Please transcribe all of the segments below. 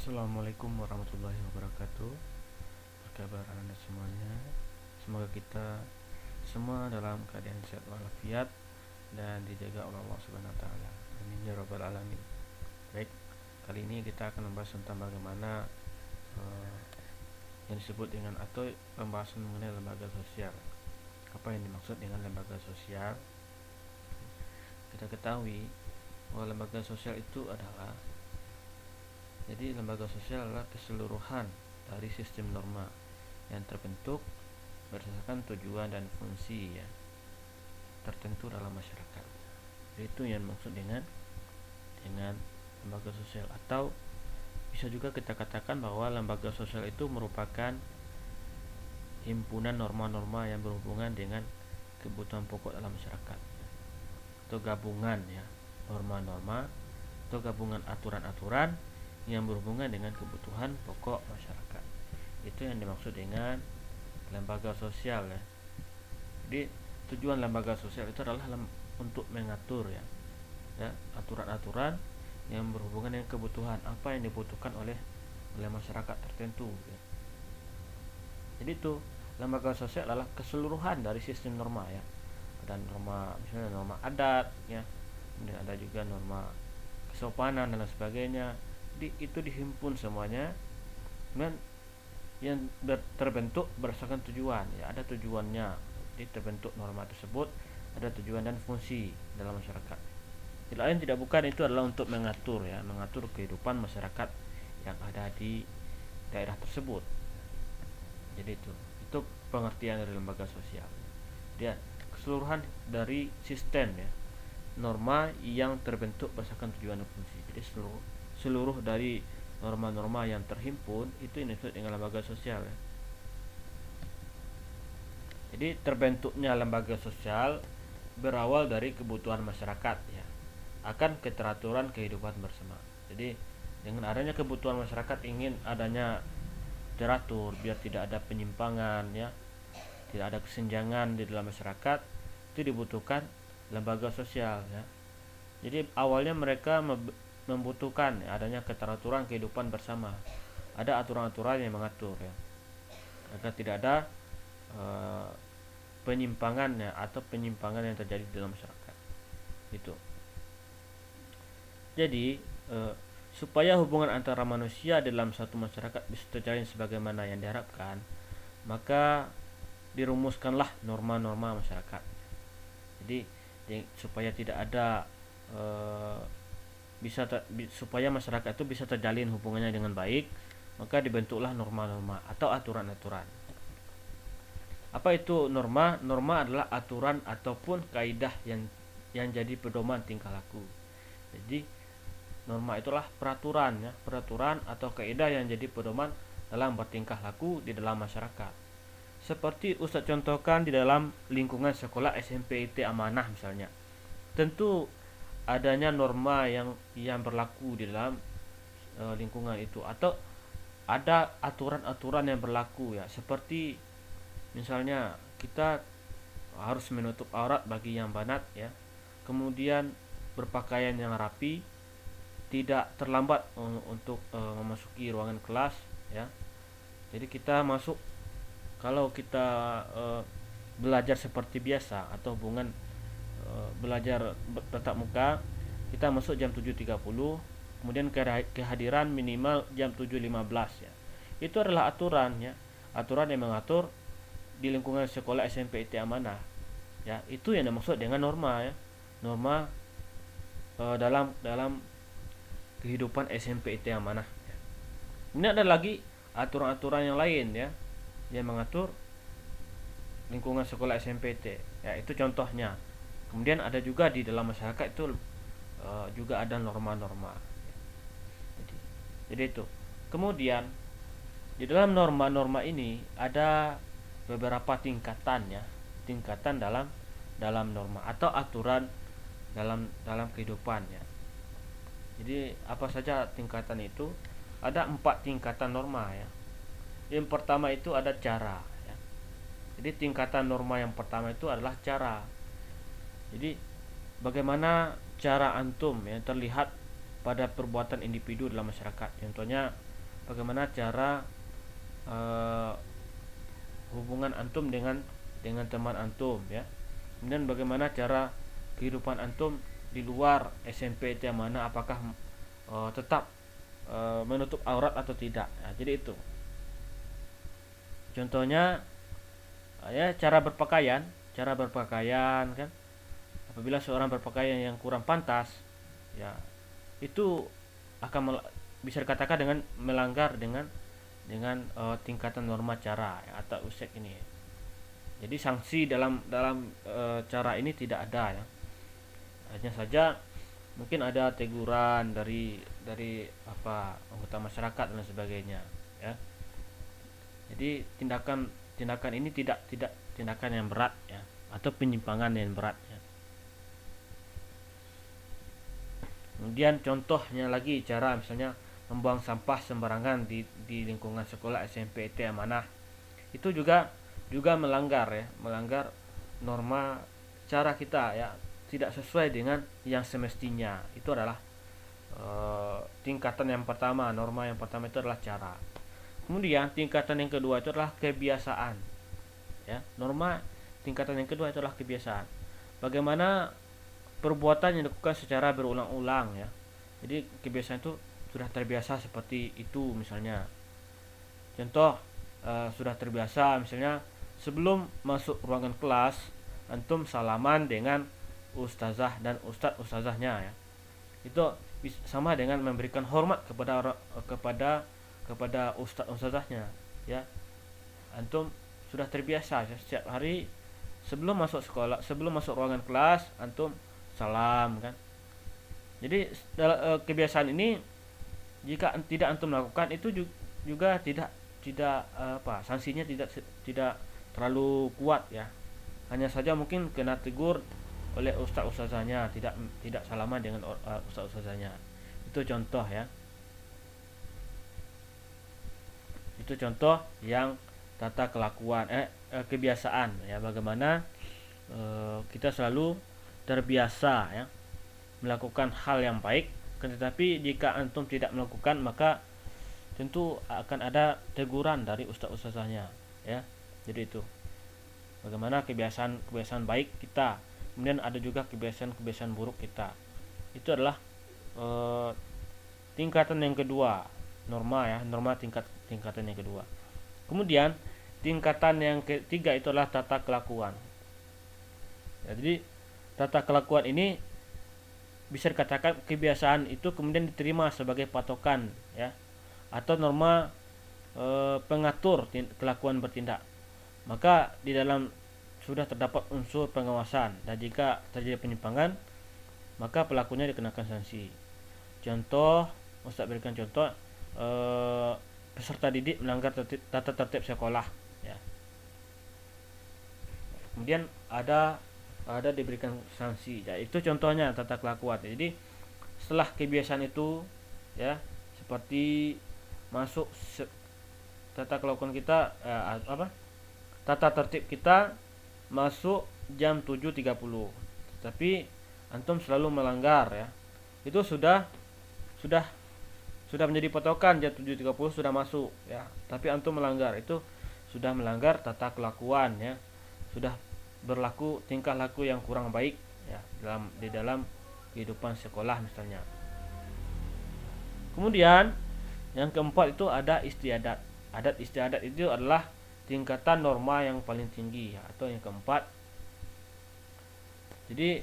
Assalamualaikum warahmatullahi wabarakatuh. Apa kabar anda semuanya? Semoga kita semua dalam keadaan sehat walafiat dan dijaga oleh Allah Subhanahu wa taala. Amin ya rabbal alamin. Baik, kali ini kita akan membahas tentang bagaimana uh, yang disebut dengan atau pembahasan mengenai lembaga sosial. Apa yang dimaksud dengan lembaga sosial? Kita ketahui bahwa lembaga sosial itu adalah lembaga sosial adalah keseluruhan dari sistem norma yang terbentuk berdasarkan tujuan dan fungsi ya tertentu dalam masyarakat. Jadi itu yang maksud dengan lembaga sosial, atau bisa juga kita katakan bahwa lembaga sosial itu merupakan himpunan norma-norma yang berhubungan dengan kebutuhan pokok dalam masyarakat, atau gabungan ya norma-norma atau gabungan aturan-aturan yang berhubungan dengan kebutuhan pokok masyarakat. Itu yang dimaksud dengan lembaga sosial ya. Jadi tujuan lembaga sosial itu adalah untuk mengatur ya aturan-aturan yang berhubungan dengan kebutuhan apa yang dibutuhkan oleh masyarakat tertentu ya. Jadi itu lembaga sosial adalah keseluruhan dari sistem norma ya. Ada norma, misalnya norma adat ya, kemudian ada juga norma kesopanan dan lain sebagainya. Itu dihimpun semuanya dan yang terbentuk berdasarkan tujuan ya, ada tujuannya. Jadi terbentuk norma tersebut ada tujuan dan fungsi dalam masyarakat. Tidak lain tidak bukan itu adalah untuk mengatur kehidupan masyarakat yang ada di daerah tersebut. Jadi itu pengertian dari lembaga sosial. Dia keseluruhan dari sistem ya, norma yang terbentuk berdasarkan tujuan dan fungsi. Jadi seluruh dari norma-norma yang terhimpun itu disebut dengan lembaga sosial ya. Jadi terbentuknya lembaga sosial berawal dari kebutuhan masyarakat ya akan keteraturan kehidupan bersama. Jadi dengan adanya kebutuhan masyarakat ingin adanya teratur biar tidak ada penyimpangan ya, tidak ada kesenjangan di dalam masyarakat, itu dibutuhkan lembaga sosial ya. Jadi awalnya mereka membutuhkan adanya keteraturan kehidupan bersama. Ada aturan-aturan yang mengatur ya, agar tidak ada penyimpangan ya, atau penyimpangan yang terjadi di dalam masyarakat. Itu. Jadi supaya hubungan antara manusia dalam satu masyarakat bisa terjalin sebagaimana yang diharapkan, maka dirumuskanlah norma-norma masyarakat. Jadi supaya tidak ada supaya masyarakat itu bisa terjalin hubungannya dengan baik, maka dibentuklah norma-norma atau aturan-aturan. Apa itu norma? Norma adalah aturan ataupun kaidah yang jadi pedoman tingkah laku. Jadi norma itulah peraturan ya, peraturan atau kaidah yang jadi pedoman dalam bertingkah laku di dalam masyarakat. Seperti Ustaz contohkan di dalam lingkungan sekolah SMP IT Amanah misalnya. Tentu adanya norma yang berlaku di dalam lingkungan itu, atau ada aturan-aturan yang berlaku ya, seperti misalnya kita harus menutup aurat bagi yang banat ya, kemudian berpakaian yang rapi, tidak terlambat untuk memasuki ruangan kelas ya. Jadi kita masuk, kalau kita belajar seperti biasa atau hubungan belajar tatap muka, kita masuk jam 7.30, kemudian kehadiran minimal jam 7.15 ya. Itu adalah aturan ya, aturan yang mengatur di lingkungan sekolah SMP IT Amanah ya. Itu yang dimaksud dengan norma ya, norma dalam kehidupan SMP IT Amanah ya. Ini ada lagi aturan-aturan yang lain ya yang mengatur lingkungan sekolah SMP IT ya, itu contohnya. Kemudian ada juga di dalam masyarakat itu juga ada norma-norma. Jadi itu. Kemudian di dalam norma-norma ini ada beberapa tingkatan ya, tingkatan dalam norma atau aturan dalam kehidupan ya. Jadi apa saja tingkatan itu? Ada 4 tingkatan norma ya. Yang pertama itu ada cara ya. Jadi tingkatan norma yang pertama itu adalah cara. Jadi bagaimana cara antum yang terlihat pada perbuatan individu dalam masyarakat. Contohnya bagaimana cara hubungan antum dengan teman antum ya. Kemudian bagaimana cara kehidupan antum di luar SMP itu yang mana, apakah tetap menutup aurat atau tidak. Nah, jadi itu. Contohnya ya cara berpakaian kan. Apabila seorang berpakaian yang kurang pantas, ya itu akan bisa dikatakan dengan melanggar dengan tingkatan norma cara ya, atau usek ini. Jadi sanksi dalam cara ini tidak ada ya. Hanya saja mungkin ada teguran dari anggota masyarakat dan sebagainya ya. Jadi tindakan ini tidak tindakan yang berat ya, atau penyimpangan yang berat ya. Kemudian contohnya lagi cara misalnya membuang sampah sembarangan di lingkungan sekolah SMP itu amanah. Itu juga melanggar norma cara kita ya, tidak sesuai dengan yang semestinya. Itu adalah tingkatan yang pertama, norma yang pertama itu adalah cara. Kemudian tingkatan yang kedua itu adalah kebiasaan. Ya, norma tingkatan yang kedua itu adalah kebiasaan. Bagaimana perbuatan yang dilakukan secara berulang-ulang ya. Jadi kebiasaan itu sudah terbiasa seperti itu misalnya. Contoh sudah terbiasa misalnya sebelum masuk ruangan kelas antum salaman dengan ustazah dan ustazahnya ya. Itu sama dengan memberikan hormat kepada ustazahnya ya. Antum sudah terbiasa ya, setiap hari sebelum masuk sekolah, sebelum masuk ruangan kelas antum salam kan. Jadi kebiasaan ini jika tidak antum melakukan itu juga tidak sanksinya tidak terlalu kuat ya. Hanya saja mungkin kena tegur oleh ustazahnya, tidak salaman dengan ustazahnya. Itu contoh ya. Itu contoh yang tata kelakuan kebiasaan ya, bagaimana kita selalu terbiasa ya melakukan hal yang baik, tetapi jika antum tidak melakukan maka tentu akan ada teguran dari ustazahnya ya. Jadi itu bagaimana kebiasaan baik kita, kemudian ada juga kebiasaan buruk kita. Itu adalah tingkatan yang kedua, norma ya, norma tingkatan yang kedua. Kemudian tingkatan yang ketiga itu adalah tata kelakuan ya. Jadi tata kelakuan ini bisa dikatakan kebiasaan itu kemudian diterima sebagai patokan ya, atau norma pengatur kelakuan bertindak. Maka di dalam sudah terdapat unsur pengawasan, dan jika terjadi penyimpangan maka pelakunya dikenakan sanksi. Contoh, Ustaz berikan contoh peserta didik melanggar tata tertib sekolah ya. Kemudian ada diberikan sanksi ya. Itu contohnya tata kelakuan. Jadi setelah kebiasaan itu ya, seperti masuk tata kelakuan kita tata tertib kita masuk jam 7.30, tapi antum selalu melanggar ya. Itu sudah menjadi patokan jam 7.30 sudah masuk ya, tapi antum melanggar, itu sudah melanggar tata kelakuan ya. Sudah berlaku tingkah laku yang kurang baik ya di dalam kehidupan sekolah misalnya. Kemudian yang keempat itu ada istiadat. Adat istiadat itu adalah tingkatan norma yang paling tinggi ya, atau yang keempat. Jadi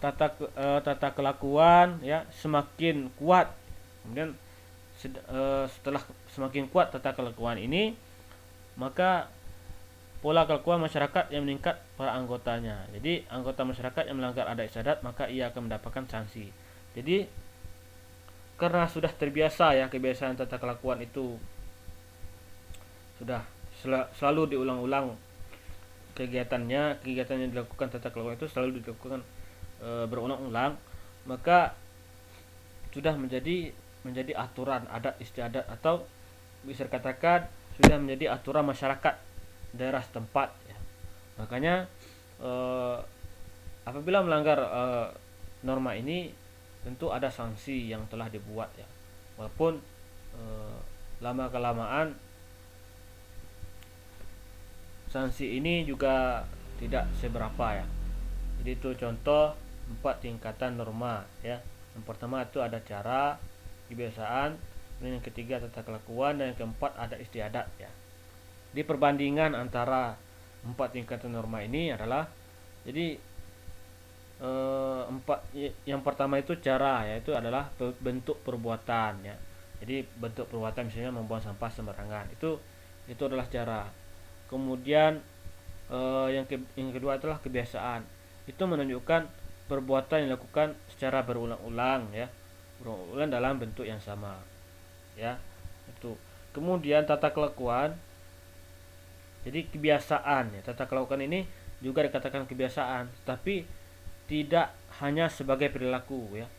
tata kelakuan ya semakin kuat. Kemudian setelah semakin kuat tata kelakuan ini, maka pola kelakuan masyarakat yang meningkat para anggotanya. Jadi anggota masyarakat yang melanggar adat istiadat maka ia akan mendapatkan sanksi. Jadi karena sudah terbiasa ya, kebiasaan tata kelakuan itu sudah selalu diulang-ulang kegiatan yang dilakukan, tata kelakuan itu selalu dilakukan berulang-ulang, maka sudah menjadi aturan adat istiadat, atau bisa dikatakan sudah menjadi aturan masyarakat daerah setempat ya. Makanya apabila melanggar norma ini tentu ada sanksi yang telah dibuat ya, walaupun lama kelamaan sanksi ini juga tidak seberapa ya. Jadi itu contoh 4 tingkatan norma ya. Yang pertama itu ada cara, kebiasaan, kemudian yang ketiga tata kelakuan, dan yang keempat ada istiadat ya. Di perbandingan antara 4 tingkatan norma ini adalah, jadi yang pertama itu cara, yaitu adalah bentuk perbuatan ya. Jadi bentuk perbuatan misalnya membuang sampah sembarangan, itu adalah cara. Kemudian yang kedua adalah kebiasaan. Itu menunjukkan perbuatan yang dilakukan secara berulang-ulang ya, berulang dalam bentuk yang sama ya. Itu. Kemudian tata kelakuan. Jadi kebiasaan ya, tata kelakuan ini juga dikatakan kebiasaan, tapi tidak hanya sebagai perilaku ya,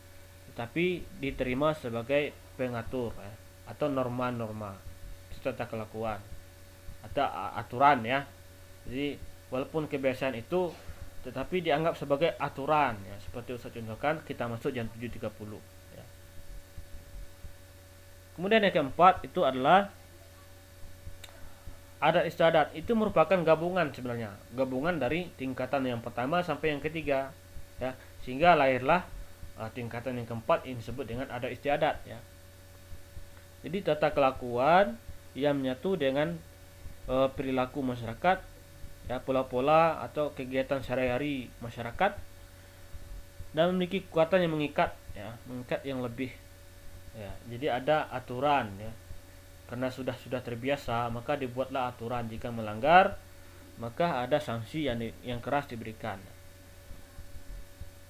tetapi diterima sebagai pengatur ya, atau norma-norma. Itu tata kelakuan atau aturan ya. Jadi walaupun kebiasaan itu, tetapi dianggap sebagai aturan ya, seperti Ustaz contohkan kita masuk jam 7.30 ya. Kemudian yang keempat itu adalah adat istiadat. Itu merupakan gabungan sebenarnya, gabungan dari tingkatan yang pertama sampai yang ketiga ya, sehingga lahirlah tingkatan yang keempat ini disebut dengan adat istiadat ya. Jadi tata kelakuan yang menyatu dengan perilaku masyarakat ya, pola-pola atau kegiatan sehari-hari masyarakat, dan memiliki kekuatan yang mengikat ya, mengikat yang lebih ya. Jadi ada aturan ya, karena sudah terbiasa, maka dibuatlah aturan. Jika melanggar, maka ada sanksi yang keras diberikan.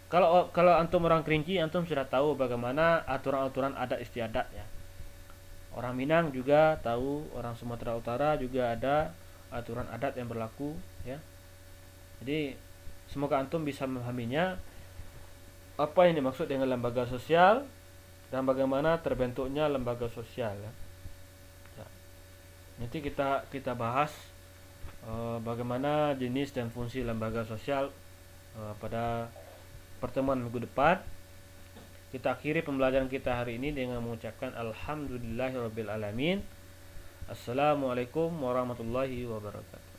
Kalau antum orang Kerinci, antum sudah tahu bagaimana aturan-aturan adat istiadat ya. Orang Minang juga tahu, orang Sumatera Utara juga ada aturan adat yang berlaku ya. Jadi semoga antum bisa memahaminya, apa yang dimaksud dengan lembaga sosial dan bagaimana terbentuknya lembaga sosial ya. Nanti kita bahas bagaimana jenis dan fungsi lembaga sosial pada pertemuan minggu depan. Kita akhiri pembelajaran kita hari ini dengan mengucapkan alhamdulillahirabbil alamin. Assalamualaikum warahmatullahi wabarakatuh.